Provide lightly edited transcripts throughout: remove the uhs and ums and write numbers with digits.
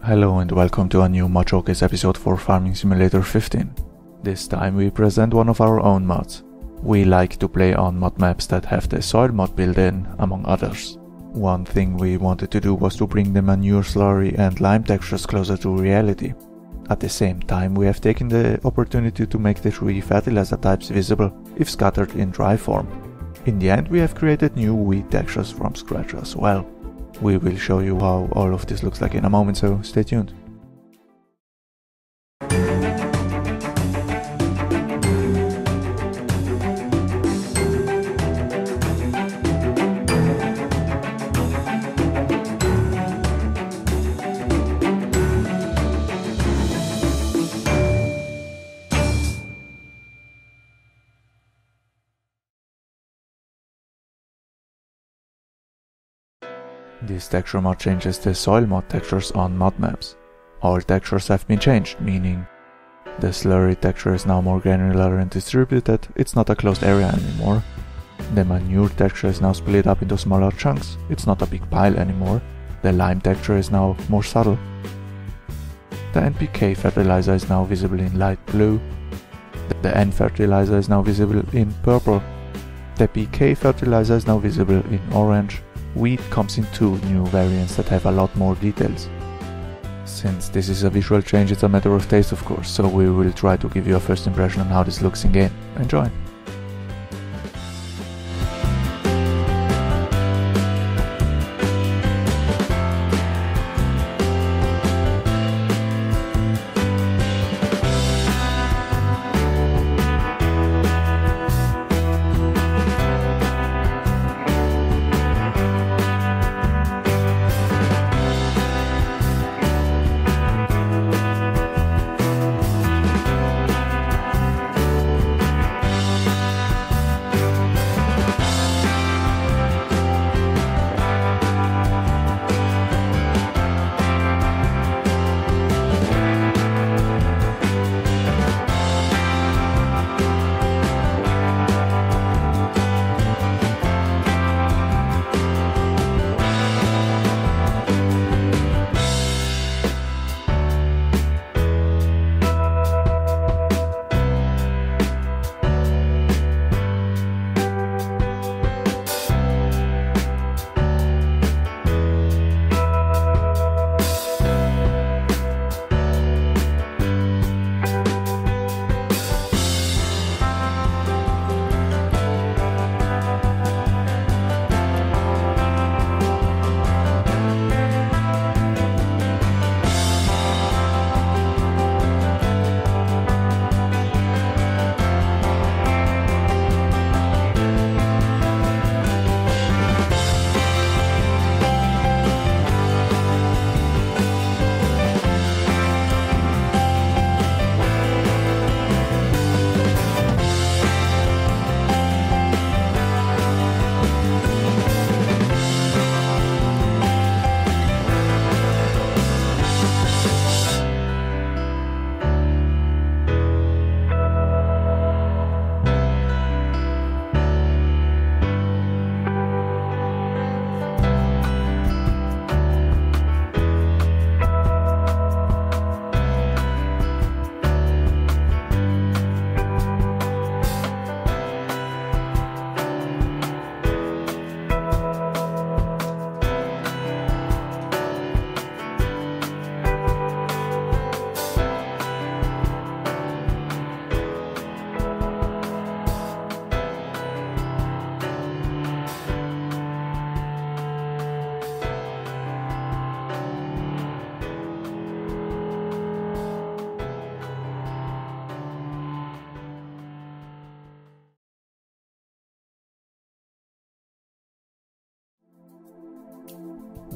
Hello and welcome to a new Mod Showcase episode for Farming Simulator 15. This time we present one of our own mods. We like to play on mod maps that have the SoilMod built in, among others. One thing we wanted to do was to bring the Manure, Slurry and Lime textures closer to reality. At the same time, we have taken the opportunity to make the three fertilizer types visible, if scattered in dry form. In the end, we have created new wheat textures from scratch as well. We will show you how all of this looks like in a moment, so stay tuned. This texture mod changes the SoilMod textures on mod maps. All textures have been changed, meaning the Slurry texture is now more granular and distributed, it's not a closed area anymore. The Manure texture is now split up into smaller chunks, it's not a big pile anymore. The Lime texture is now more subtle. The NPK fertilizer is now visible in light blue. The N fertilizer is now visible in purple. The PK fertilizer is now visible in orange. Wheat comes in two new variants that have a lot more details. Since this is a visual change, it's a matter of taste of course, so we will try to give you a first impression on how this looks in game. Enjoy!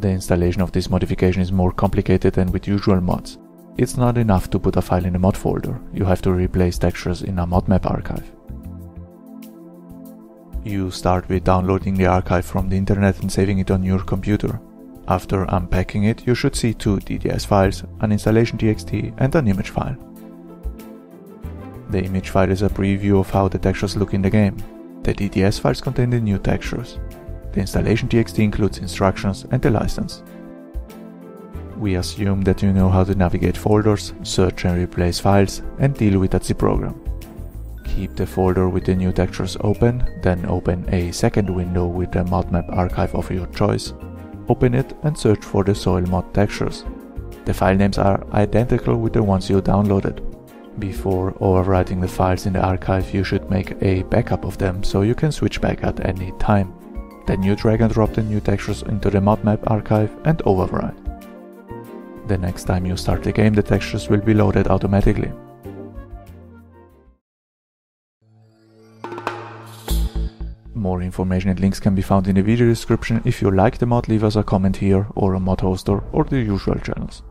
The installation of this modification is more complicated than with usual mods. It's not enough to put a file in a mod folder, you have to replace textures in a mod map archive. You start with downloading the archive from the internet and saving it on your computer. After unpacking it, you should see two DDS files, an installation.txt and an image file. The image file is a preview of how the textures look in the game. The DDS files contain the new textures. The installation.txt includes instructions and the license. We assume that you know how to navigate folders, search and replace files, and deal with the program. Keep the folder with the new textures open, then open a second window with the ModMap archive of your choice. Open it and search for the SoilMod textures. The file names are identical with the ones you downloaded. Before overwriting the files in the archive, you should make a backup of them so you can switch back at any time. Then you drag and drop the new textures into the ModMap archive and overwrite. The next time you start the game, the textures will be loaded automatically. More information and links can be found in the video description. If you like the mod, leave us a comment here or a mod hoster or the usual channels.